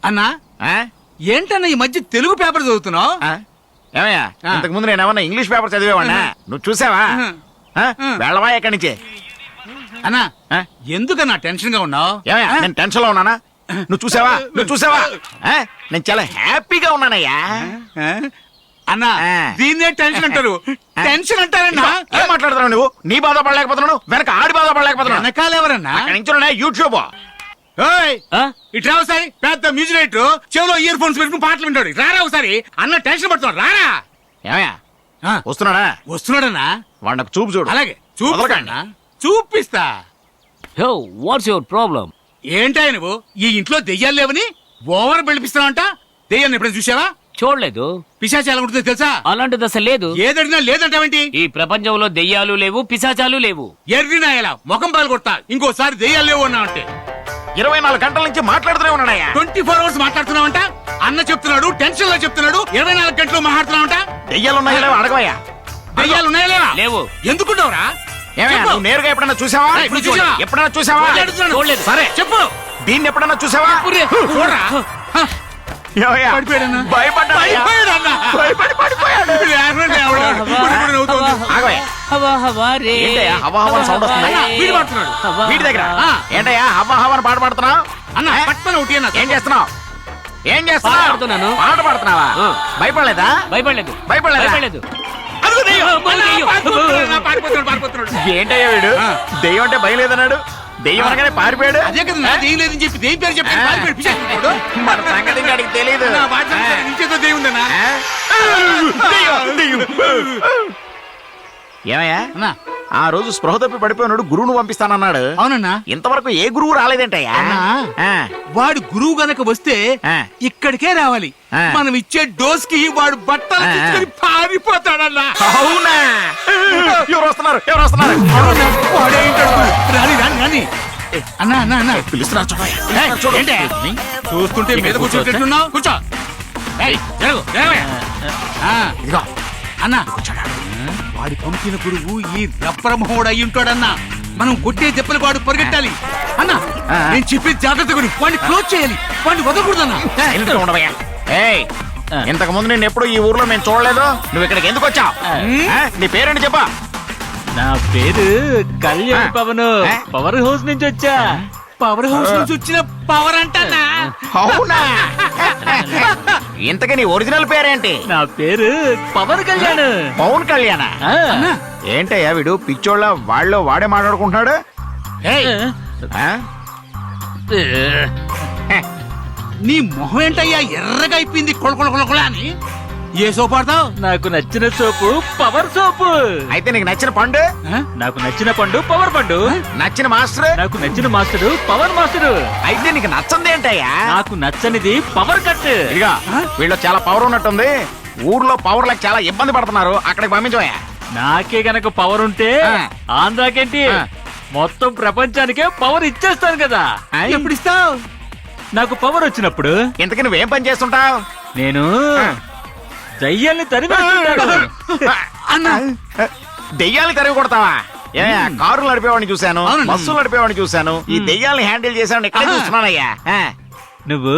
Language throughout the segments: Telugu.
అన్నా ఏంటన్నా ఈ మధ్య తెలుగు పేపర్ చదువుతున్నావు? ఏమయ్యా ఇంతకు ముందు నేను ఏమన్నా ఇంగ్లీష్ పేపర్ చదివేవాడినా? నువ్వు చూసావా? వెళ్ళవా ఎక్కడి నుంచి? అన్నా ఎందుకన్నా టెన్షన్ గా ఉన్నావు? ఏమయ్యా నేను టెన్షన్ లో ఉన్నానా? నువ్వు చూసావా? నేను చాలా హ్యాపీగా ఉన్నానయ్యా. అన్నా దీన్నే టెన్షన్ అంటారు. టెన్షన్ అంటారన్నా. ఏం మాట్లాడుతున్నావు నువ్వు? నీ బాధపడలేకపోతున్నావు, వెనక ఆడి బాధపడలేకపోతున్నావు. వెనకాల ఎవరన్నా? యూట్యూబ్ ఇట్లా ఒకసారి పెద్ద మ్యూజిక్ రైటర్ చెవిలో ఇయర్ ఫోన్స్ పెట్టుకుని పాటలు వింటాడు. రారా ఒకసారి. అన్న టెన్షన్ పడుతున్నాడు. రారా. ఏమయ్యా వస్తున్నాడన్నా? వాడు చూపు చూడు. అలాగే చూపకన్నా, చూపిస్తా. What's your problem? ఏంటాయ నువ్వు ఈ ఇంట్లో దెయ్యాలు లేవని ఓవర్ పిలిపిస్తున్నావంట? దెయ్యాన్ని ఎప్పుడైనా చూసావా? చూడలేదు. పిశాచాలు ఎలా ఉంటుందో తెలుసా? అలాంటిది అసలు లేదు. ఏదడినా లేదంటావేంటి? ఈ ప్రపంచంలో దెయ్యాలు లేవు, పిశాచాలు లేవు. ఎర్రినా ఎలా ముఖం పాలు కొడతా ఇంకోసారి దెయ్యాలు లేవు అన్నా అంటే. 24 గంటల నుంచి మాట్లాడుతూనే ఉన్నాడయ్యా. 24 hours మాట్లాడుతున్నావంట. అన్న చెప్తున్నాడు, టెన్షన్ లో చెప్తున్నాడు. 24 గంటలు మాట్లాడుతున్నావంట. దెయ్యాలు ఉన్నాయా లేవా అడగవయ్యా. దెయ్యాలు ఉన్నాయా లేవా? లేవు. ఎందుకుంటావురా? నువ్వు నేరుగా ఎప్పుడన్నా చూసావా? ఎప్పుడన్నా చూసావా? సరే చెప్పు. దీన్ని ఎప్పుడన్నా చూసావా? వీటి దగ్గర ఏంటయ్యా హవా హవాని పాట పాడుతున్నావు? ఏం చేస్తున్నావు? పాట పాడుతున్నావా? భయపడలేదా? భయపడలేదు. ఏంటయ్యా వీడు దెయ్యం అంటే భయం లేదన్నాడు, దెయ్యం అనగానే పారిపోయాడు. అదే కదా దెయ్యం లేదని చెప్పి దెయ్యం పేరు చెప్పాడు. మన సంగతి అడిగి తెలియదు. ఏమయ్యా ఆ రోజు స్పృహ తప్పి పడిపోయినాడు, గురువును పంపిస్తానన్నాడు. అవునన్నా. ఇంతవరకు ఏ గురువు రాలేదంటయ్యా? వాడు గురువు గనక వస్తే ఇక్కడికే రావాలి. మనం ఇచ్చే డోస్ కి వాడు బట్టలు పారిపోతాడన్నా. అవునా? ఎవరు వస్తున్నారు? అన్నా అన్నా అన్నా పిలుస్తున్నారు చూస్తుంటే మీద కూర్చోట్టున్నావు. కూర్చో. అన్నా వాడి పంపిన గురువు ఈ రప్పరమోడు అయి ఉంటాడన్నా. మనం కొట్టే దెబ్బలు వాడు పరిగెట్టాలి అన్నా. నేను చెప్పి జాగ్రత్త గురి వాడిని క్లోజ్ చేయాలి, వాడిని వదలకూడదన్నా. ఇంతకు ముందు నేను ఎప్పుడు ఈ ఊర్లో మేము చూడలేదు. నువ్వు ఇక్కడికి ఎందుకు వచ్చావు? నీ పేరేంటి చెప్పా? నా పేరు కళ్యాణ్ పవన్. పవర్ హౌస్ నుంచి వచ్చా. పవర్ హౌస్ నుంచి వచ్చిన పవర్ అంటన్నా. అవునా? ఇంతకీ నీ ఒరిజినల్ పేరేంటి? నా పేరు పవన్ కళ్యాణ్. పవన్ కళ్యాణ్ ఏంటయ్యా వీడు పిచ్చోళ్ళ వాళ్ళు వాడే మాట్లాడుకుంటున్నాడు. నీ మొహం ఏంటయ్యా ఎర్రగా అయిపోయింది కొళ అని. ఏ సోపు ఆడతావు? నాకు నచ్చిన సోపు పవర్ సోపు. అయితే నీకు నచ్చిన పండు? నాకు నచ్చిన పండు పవర్ పండు. నచ్చిన మాస్టర్? నాకు నచ్చిన మాస్టర్ పవర్ మాస్టర్. అయితే నీకు నచ్చంది ఏంటయ్యా? నాకు నచ్చనిది పవర్ కట్. ఇదిగా వీళ్ళు చాలా పవర్ ఉన్నట్టుంది. ఊర్లో పవర్ లకి చాలా ఇబ్బంది పడుతున్నారు, అక్కడికి పంపించవయ్యా. నాకే గనక పవర్ ఉంటే ఆంధ్రాకేంటి మొత్తం ప్రపంచానికే పవర్ ఇచ్చేస్తాను కదా. ఎప్పుడు ఇస్తావు? నాకు పవర్ వచ్చినప్పుడు. ఇంతకీ నువ్వేం పని చేస్తుంటావు? నేను దయ్యాల్ని తరివేస్తుంటాను. దెయ్యాల్ని తరివి కొడతావా? కారులు నడిపేవాడిని చూశాను, బస్సులు నడిపేవాడిని చూశాను, ఈ దెయ్యాల్ని హ్యాండిల్ చేసేవాడిని ఇక్కడ చూస్తున్నానయ్యా. నువ్వు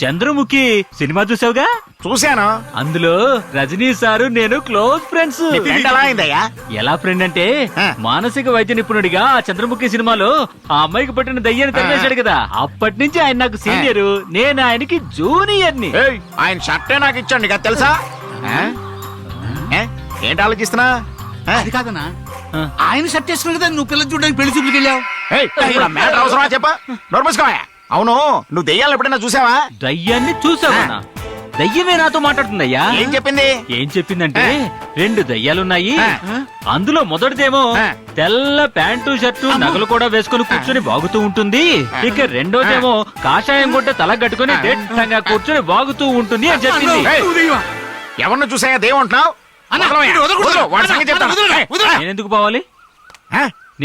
చంద్రముఖి సినిమా చూసావుగా? చూశాను. అందులో రజనీ సారు నేను క్లోజ్ ఫ్రెండ్స్. ఎలా అయిందయ్యా? ఎలా ఫ్రెండ్ అంటే మానసిక వైద్య నిపుణుడిగా ఆ చంద్రముఖి సినిమాలో ఆ అమ్మాయికి పట్టిన దయ్యాన్ని తరివేశాడు కదా. అప్పటి నుంచి ఆయన నాకు సీనియర్, నేను ఆయనకి జూనియర్ ని. ఆయన షర్టే నాకు ఇచ్చాడు, నీకు తెలుసా? ఏంటి ఆలోచిస్తున్నా? అది కాదన్నా, ఆయన షర్ట్ వేసుకుని కదా నువ్వు పిల్లలు చూడడానికి పెళ్లి చూపులకు వెళ్ళావు. అవసరమా చెప్పా? నోర్మూసుకోవా. అవును, నువ్వు దెయ్యాలు ఎప్పుడైనా చూసావా? దయ్యాన్ని చూసావా? దయ్యమే నాతో మాట్లాడుతుందయ్యా. ఏం చెప్పింది? ఏం చెప్పిందంటే 2 దయ్యాలున్నాయి. అందులో మొదటిదేమో తెల్ల ప్యాంటు షర్టు నగలు కూడా వేసుకుని కూర్చొని బాగుతూ ఉంటుంది. ఇక రెండోదేమో కాషాయం గుడ్డ తల కట్టుకుని దిట్టంగా కూర్చొని బాగుతూ ఉంటుంది అని చెప్పింది. ఎవరిని చూసాయా దేవంటున్నావు? నేనెందుకు పోవాలి?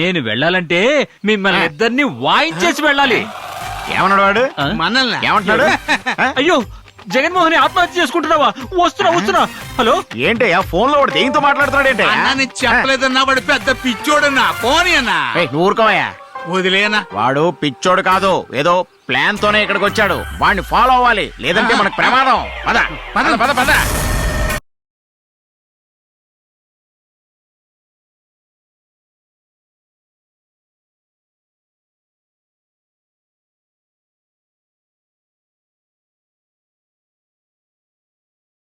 నేను వెళ్ళాలంటే మిమ్మల్ని ఇద్దరిని వాయించేసి వెళ్ళాలి. ఏమన్నాడు వాడు? మనల్ని ఏమంటున్నాడు? అయ్యో జగన్మోహన్ ఆత్మహత్య చేసుకుంటున్నావా? వస్తున్నా. హలో ఏంటయ్యా ఫోన్ లో వాడు దేంతో మాట్లాడుతున్నాడు? ఏంటి నేను చెప్పలేదన్నా, వాడు పెద్ద పిచ్చోడన్నా. పోనీ అన్నా నువ్వు ఊరుకోవయ్యా. వదిలేనా? వాడు పిచ్చోడు కాదు, ఏదో ప్లాన్ తోనే ఇక్కడికి వచ్చాడు. వాడిని ఫాలో అవ్వాలి, లేదంటే మనకు ప్రమాదం. పద పద పద పద.